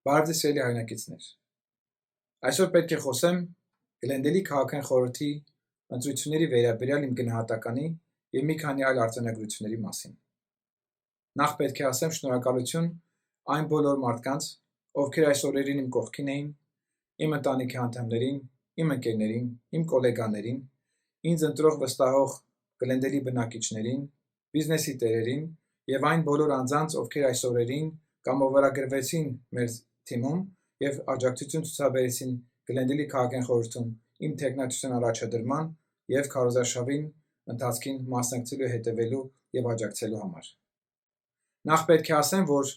Բարև ձեզ սիրելի հայրենակիցներ։ Այսօր պետք է խոսեմ Գլենդելի քաղաքային խորհրդի ընտրությունների վերաբերյալ իմ գնահատականի և մի քանի այլ արձանագրությունների մասին։ Նախ պետք է ասեմ շնորհակալություն այն բոլոր մարդկանց, ովքեր այս օրերին իմ կողքին էին, իմ ընտանիքի անդամներին, իմ ընկերներին, իմ գոլեգաներին, ինձ ընտրող վստահող Գլենդելի բնակիչներին, բիզնեսի տերերին և այն բոլոր անձանց, ովքեր այս օրերին կամովարագրվեցին մեր թիմում և աջակցություն ցուցաբերեցին Գլենդելի քաղաքային խորհրդում իմ թեկնածության առաջադրման և քարոզարշավին ընթացքին մասնակցելու, հետևելու և աջակցելու համար։ Նախ պետք է ասեմ, որ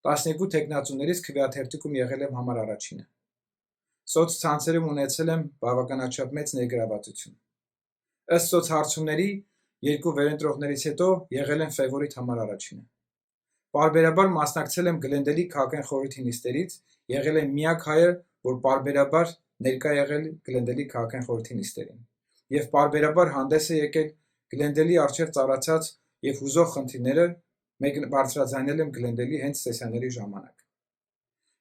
12 թեկնածուներից քվեաթերթիկում եղել եմ համար առաջինը։ Սոցցանցերում ունեցել եմ բավականաչափ մեծ ներգրավվածություն։ Ըստ սոցհարցումների երկու վերընտրողներից հետո եղել եմ ֆևորիտ համար առաջինը։ Պարբերաբար մասնակցել եմ Գլենդելի քաղաքային խորհրդի նիստերից, եղել եմ միակ հայը, որ պարբերաբար ներկա եղել Գլենդելի քաղաքային խորհրդի նիստերին, և պարբերաբար հանդես է եկել Գլենդելի առջև ծառացած և հուզող խնդիրները բարձրաձայնել եմ Գլենդելի հենց սեսիաների ժամանակ։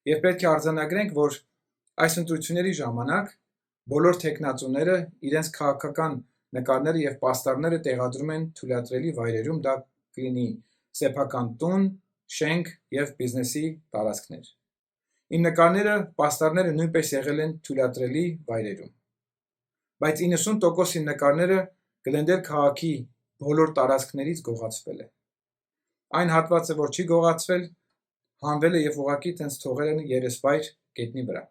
Եվ պետք է արձանագրենք, որ այս ընտրությունների ժամանակ բոլոր թեկնածուները իրենց քաղաքական նկարները և պաստառները տեղադրում են թույլատրելի վայրերում, դա կլինի սեփական տուն, շենք և բիզնեսի տարածքներ։ Իմ նկարները, պաստառները նույնպես եղել են թույլատրելի վայրերում։ Բայց 90% իմ նկարները Գլենդել քաղաքի բոլոր տարածքներից գողացվել է։ Այն հատվածը, որ չի գողացվել, հանվել է և ուղղակի տենց թողել են երեսվայր գետնի վրա։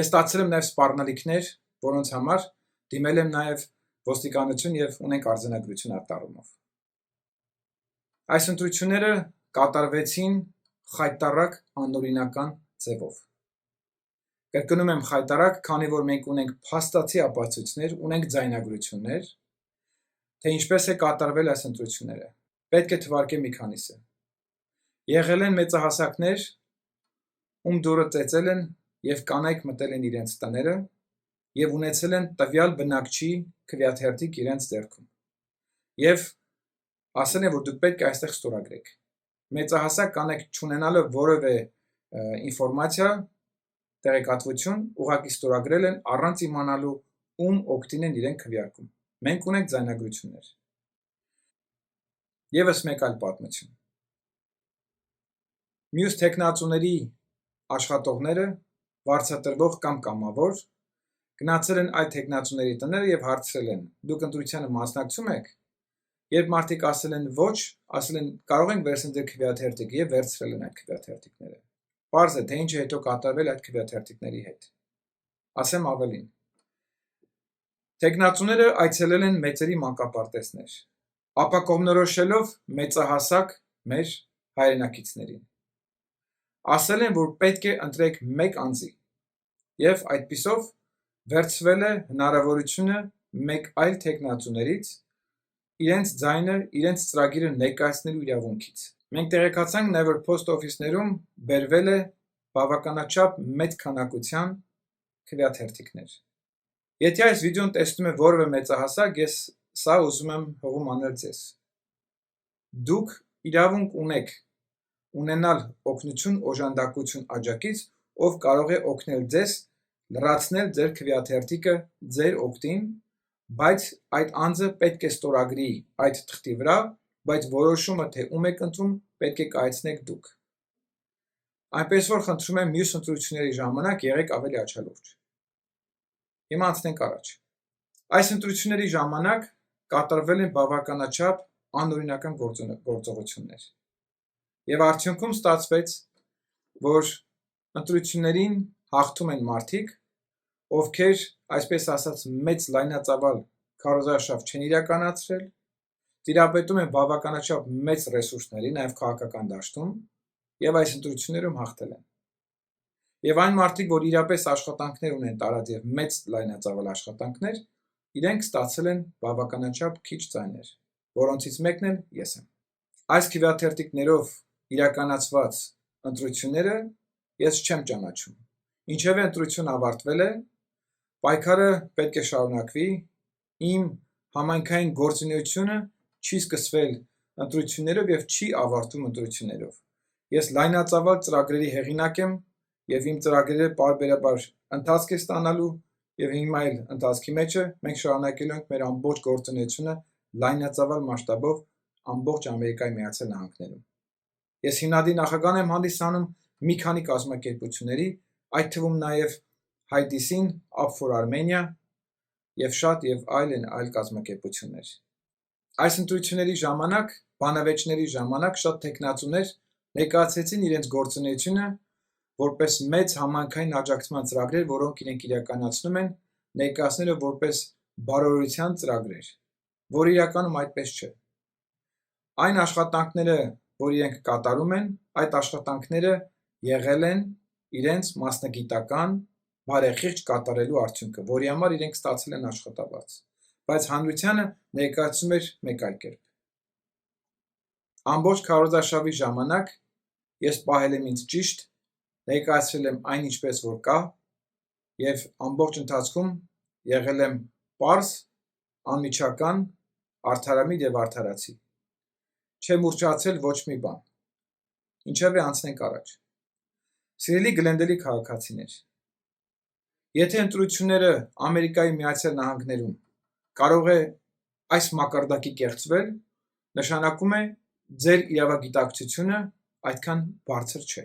Ես ստացել եմ նաև սպառնալիքներ, որոնց համար դիմել եմ նաև ոստիկանություն և ունենք արձանագրություն այդ առումով։ Այս ընտրությունները կատարվեցին խայտառակ անօրինական ձևով։ Կրկնում եմ խայտառակ, քանի որ մենք ունենք փաստացի ապացույցներ, ունենք ձայնագրություններ, թե ինչպես է կատարվել այս ընտրությունները։ Պետք է թվարկեմ մի քանիսը։ Եղել են մեծահասակներ, ում դուռը ծեծել են և կանայք մտել են իրենց տները և ունեցել են տվյալ բնակչի քվեաթերթիկ իրենց ձեռքում և ասել են, որ դուք պետք է այստեղ ստորագրեք։ Մեծահասակ կանայք չունենալով որևէ ինֆորմացիա, տեղեկատվություն, ուղղակի ստորագրել են առանց իմանալու ում օգտին են իրենք քվեարկում։ Մենք ունենք ձայնագրություններ։ Եվս մեկ այլ պատմություն։ Մյուս թեկնածուների աշխատողները, վարձատրվող կամ կամավոր, գնացել են այդ թեկնածուների տները և հարցրել են. դուք ընտրությանը մասնակցում եք։ Երբ մարդիկ ասել են ոչ, ասել են կարող ենք վերցնել ձեր քվեաթերթիկը և վերցրել են այդ քվեաթերթիկները։ Պարզ է, թե ինչ է հետո կատարվել այդ քվեաթերթիկների հետ։ Ասեմ ավելին։ Թեկնածուները այցելել են մեծերի մանկապարտեզներ, ապակողմնորոշելով մեծահասակ մեր հայրենակիցներին։ Ասել են, որ պետք է ընտրեք մեկ անձի, և այդպիսով վերցվել է հնարավորությունը մեկ այլ թեկնածուներից իրենց ձայնը, իրենց ծրագիրը ներկայացնելու իրավունքից։ Մենք տեղեկացանք նաև, որ post office-ներում բերվել է բավականաչափ մեծ քանակության քվեաթերթիկներ։ Եթե այս վիդեոն տեսնում է որևէ մեծահասակ, ես սա ուզում եմ հողում անել ձեզ։ Դուք իրավունք ունեք ունենալ օգնություն, օժանդակություն աջակից, ով կարող է օգնել ձեզ լրացնել ձեր քվեաթերթիկը ձեր օգտին, բայց այդ անձը պետք է ստորագրի այդ թղթի վրա, բայց որոշումը, թե ում եք ընտրում, պետք է կայացնեք դուք։ Այնպես որ խնդրում եմ մյուս ընտրությունների ժամանակ եղեք ավելի աչալուրջ։ Հիմա անցնենք առաջ։ Այս ընտրությունների ժամանակ կատարվել են բավականաչափ անօրինական գործողություններ։ Եվ արդյունքում ստացվեց, որ ընտրություններին հաղթում են մարդիկ, ովքեր, այսպես ասած, մեծ լայնածավալ քարոզարշավ չեն իրականացրել, տիրապետում են բավականաչափ մեծ ռեսուրսների, նաև քաղաքական դաշտում, և այս ընտրություններում հաղթել են։ Եվ այն մարդիկ, որ իրապես աշխատանքներ ունեն տարած և մեծ լայնածավալ աշխատանքներ, իրենք ստացել են բավականաչափ քիչ ձայներ, որոնցից մեկն էլ ես եմ։ Այս քվեաթերթիկներով իրականացված ընտրությունները ես չեմ ճանաչում։ Ինչևէ ընտրությունը ավարտվել է, պայքարը պետք է շարունակվի, իմ համայնքային գործունեությունը չի սկսվել ընտրություններով և չի ավարտվում ընտրություններով։ Ես լայնածավալ ծրագրերի հեղինակ եմ եւ իմ ծրագրերը պարբերաբար ընթացք է ստանալու եւ հիմա էլ ընթացքի մեջ է, մենք շարունակելու ենք մեր ամբողջ գործունեությունը լայնածավալ մասշտաբով ամբողջ Ամերիկայի Միացյալ Նահանգներում։ Ես հիմնադիր նախագահ եմ հանդիսանում մի քանի կազմակերպությունների, այդ թվում նաեւ HIDIS-ին, Up for Armenia եւ շատ եւ այլ կազմակերպություններ։ Այս ընտրությունների ժամանակ, բանավեճների ժամանակ շատ տեխնացուներ ներկայացրեցին իրենց գործունեությունը որպես մեծ համայնքային աջակցման ծրագրեր, որոնք իրենք իրականացնում են, ներկայացնելով որպես բարօրության ծրագրեր, որ իրականում այդպես չէ։ Այն աշխատանքները, որ իրենք կատարում են, այդ աշխատանքները եղել են իրենց մասնագիտական բարեխիղճ կատարելու արդյունքը, որի համար իրենք ստացել են աշխատավարձ, բայց հանրությանը ներկայացում էր մեկ այլ կերպ։ Ամբողջ քարոզարշավի ժամանակ ես պահել եմ ինձ ճիշտ, ներկայացրել եմ այն ինչպես որ կա եւ ամբողջ ընթացքում եղել եմ պարզ, անմիջական, արդարամիտ եւ արդարացի։ Չեմ ուռճացել ոչ մի բան։ Ինչևէ անցնենք առաջ։ Սիրելի Գլենդելի քաղաքացիներ, եթե ընտրությունները Ամերիկայի Միացյալ Նահանգներում կարող է այս մակարդակի կեղծվել, նշանակում է ձեր իրավագիտակցությունը այդքան բարձր չէ։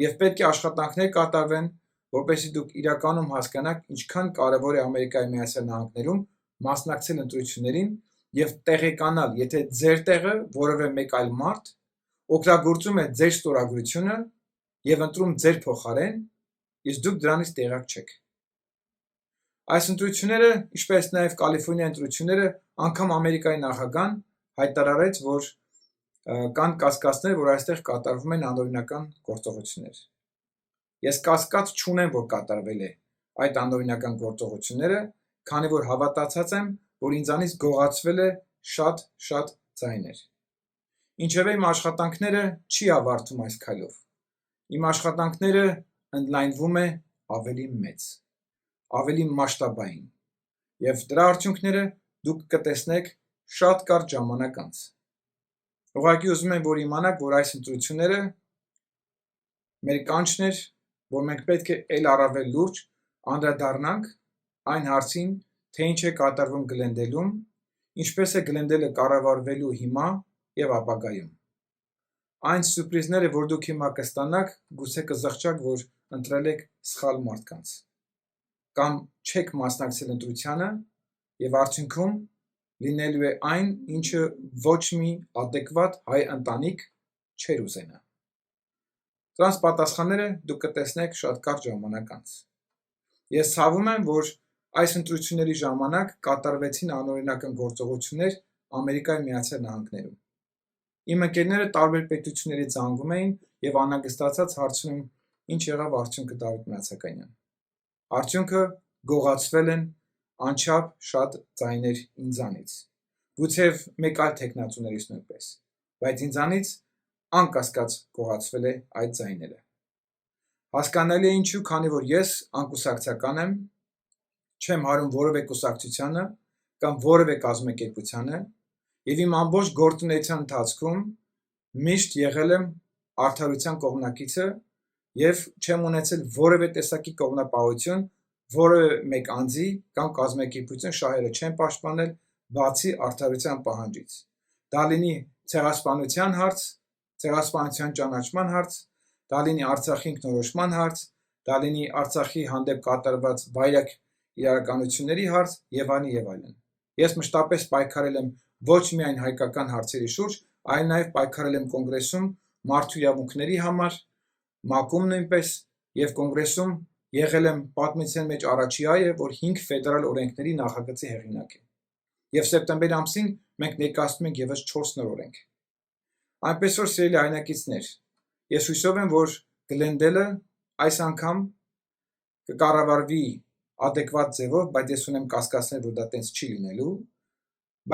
Եվ պետք է աշխատանքներ կատարվեն, որպեսզի դուք իրականում հասկանաք, ինչքան կարևոր է Ամերիկայի Միացյալ Նահանգներում մասնակցել ընտրություններին եւ տեղեկանալ, եթե ձեր տեղը որևէ մեկ այլ մարդ օգտագործում է ձեր ստորագրությունը եւ ընտրում ձեր փոխարեն, իսկ դուք դրանից տեղյակ չեք։ Այս ընտրությունները, ինչպես նաեւ Կալիֆոռնիա ընտրությունները, անգամ Ամերիկայի նախագահան հայտարարեց, որ կան կասկածներ, որ այստեղ կատարվում են անօրինական գործողություններ։ Ես կասկած չունեմ, որ կատարվել է այդ անօրինական գործողությունները, քանի որ հավատացած եմ, որ ինձանից գողացվել է շատ ձայներ։ Ինչևէ իմ աշխատանքները չի ավարտվում այս քայլով։ Իմ աշխատանքները ընդլայնվում է ավելի մեծ, ավելի մասշտաբային, եւ դրա արդյունքները դուք կտեսնեք շատ կարճ ժամանակ անց։ Ուղղակի ուզում եմ, որ իմանաք, որ այս ընտրությունները մեր կանչն էր, որ մենք պետք է ել առավել լուրջ անդրադառնանք այն հարցին, թե ինչ է կատարվում Գլենդելում, ինչպես է Գլենդելը կառավարվելու հիմա եւ ապագայում։ Այն սուրպրիզները, որ դուք հիմա կստանաք, գուցե կզղջաք, որ ընտրել եք սխալ մարդկանց, կամ չեք մասնակցել ընտրությանը եւ արդյունքում լինելու է այն, ինչը ոչ մի adekvat հայ ընտանիք չէր ուզենա։ Դրանց պատասխանները դուք կտեսնեք շատ կարճ ժամանակ անց։ Ես ցավում եմ, որ այս ընտրությունների ժամանակ կատարվեցին անօրինական գործողություններ Ամերիկայի Միացյալ Նահանգներում։ Իմ ընկերները տարբեր պետություններից զանգում էին եւ անհանգստացած հարցնում, ինչ եղավ արդյունքը Դավիթ Մնացականյան։ Արդյունքը գողացվել են անչափ շատ ձայներ ինձանից։ Գուցեև մեկ այլ տեխնացուներից նույնպես, բայց ինձանից անկասկած գողացվել է այդ ձայները։ Հասկանալի է ինչու, քանի որ ես անկուսակցական եմ, չեմ հարում որևէ կուսակցությանը կամ որևէ կազմակերպությանը եւ իմ ամբողջ գործունեության ընթացքում միշտ եղել եմ արդարության կողմնակիցը եւ չեմ ունեցել որևէ տեսակի կողմնապահություն որևէ մեկ անձի կամ կազմակերպության շահերը չեն պաշտպանել բացի արդարության պահանջից։ Դա լինի ցեղասպանության հարց, ցեղասպանության ճանաչման հարց, դա լինի Արցախի ինքնորոշման հարց, դա լինի Արցախի հանդեպ կատարված վայրագ իրականությունների հարց եւ այլն։ Ես մշտապես պայքարել եմ ոչ միայն հայկական հարցերի շուրջ, այլ նաեւ պայքարել եմ կոնգրեսում մարդու իրավունքների համար, ՄԱԿ-ում նույնպես եւ կոնգրեսում եղել եմ պատմության մեջ առաջի այը, որ 5 ֆեդերալ օրենքների նախագծի հեղինակ է։ Եվ սեպտեմբեր ամսին մենք ներկայացնում ենք եւս 4 նոր օրենք։ Այնպես որ սիրելի հայրենակիցներ, ես հույսով եմ, որ Գլենդելը այս անգամ կկառավարվի adekvat ձևով, բայց ես ունեմ կասկածներ, որ դա տենց չի լինելու,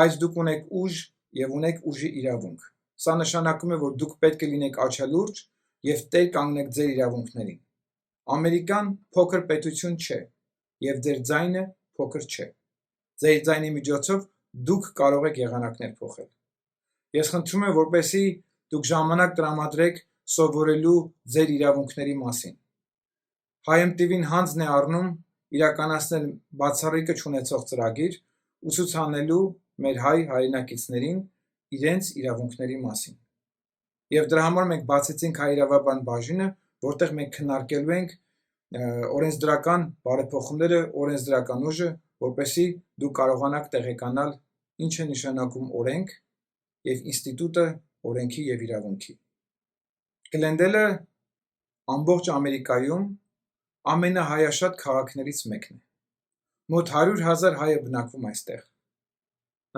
բայց դուք ունեք ուժ եւ ունեք ուժի իրավունք։ Սա նշանակում է, որ դուք պետք է լինեք աչալուրջ եւ տեր կանգնեք ձեր իրավունքներին։ Ամերիկան փոքր պետություն չէ եւ ձեր ձայնը փոքր չէ։ Ձեր ձայնի միջոցով դուք կարող եք եղանակներ փոխել։ Ես խնդրում եմ, որպեսզի դուք ժամանակ տրամադրեք սովորելու ձեր իրավունքների մասին։ HMTV-ն հանձն է առնում իրականացնել բացառիկը չունեցող ծրագիր, ուսուցանելու մեր հայ հայրենակիցներին իրենց իրավունքների մասին։ Եվ դրա համար մենք բացեցինք հայրավաբան բաժինը, որտեղ մենք քննարկելու ենք օրենսդրական բարեփոխումները, օրենսդրական ուժը, որպեսզի դուք կարողանաք տեղեկանալ ինչ է նշանակում օրենք եւ ինստիտուտը օրենքի եւ իրավունքի։ Գլենդելը ամբողջ Ամերիկայում ամենահայաշատ քաղաքներից մեկն է։ Մոտ 100,000 հայ է բնակվում այստեղ։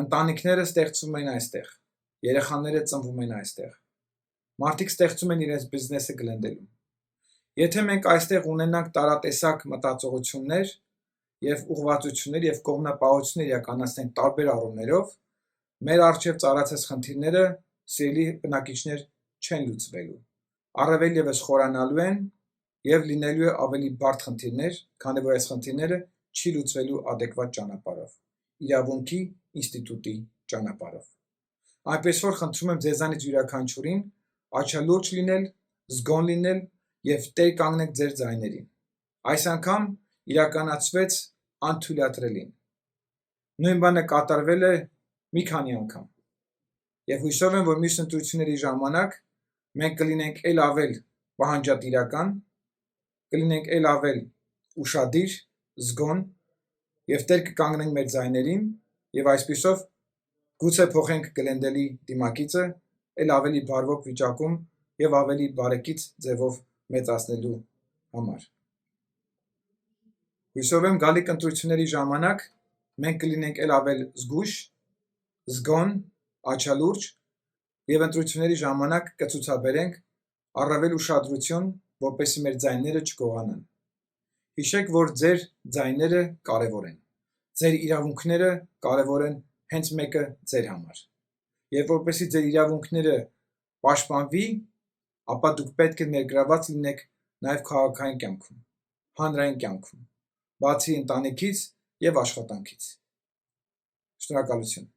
Ընտանիքները ստեղծվում են այստեղ, երեխաները ծնվում են այստեղ։ Մարդիկ ստեղծում են իրենց բիզնեսը Գլենդելում։ Եթե մենք այստեղ ունենանք տարատեսակ մտածողություններ եւ ուղղվածություններ եւ կողմնապահություններ իրականացնենք տարբեր առումներով, մեր առջև ծառացած խնդիրները սիրելի բնակիչներ չեն լուծվելու։ Առավել եւս խորանալու են եւ լինելու է ավելի բարդ խնդիրներ, քանի որ այս խնդիրները չի լուծվելու adekvat ճանապարհով, իրավունքի ինստիտուտի ճանապարհով։ Այնպես որ խնդրում եմ ձեզանից յուրաքանչյուրին աչալուրջ լինել, զգոն լինել եւ տեր կանգնել ձեր ձայներին։ Այս անգամ իրականացվեց անթույլատրելին։ Նույն բանը կատարվել է մի քանի անգամ։ Եվ հույսով եմ, որ մյուս ընտրությունների ժամանակ մենք կլինենք ել ավել պահանջատիրական, կլինենք ել ավել ուշադիր, զգոն եւ տեր կկանգնենք մեր ձայներին եւ այսպիսով գուցե փոխենք Գլենդելի դիմակիցը ել ավելի բարվոք վիճակում եւ ավելի բարեկից ձևով մեծացնելու համար։ Հույսով եմ գալիք ընտրությունների ժամանակ մենք կլինենք ել ավել զգույշ, զգոն, աչալուրջ եւ ընտրությունների ժամանակ կցուցաբերենք առավել ուշադրություն, որպեսզի մեր ձայները չգողանան։ Հիշեք, որ ձեր ձայները կարևոր են։ Ձեր իրավունքները կարևոր են հենց մեկը ձեր համար։ Եվ որպեսզի ձեր իրավունքները պաշտպանվի, ապա դուք պետք է ներգրաված լինեք նաև քաղաքային կյանքում, հանրային կյանքում, բացի ընտանիքից եւ աշխատանքից։ Շնորհակալություն։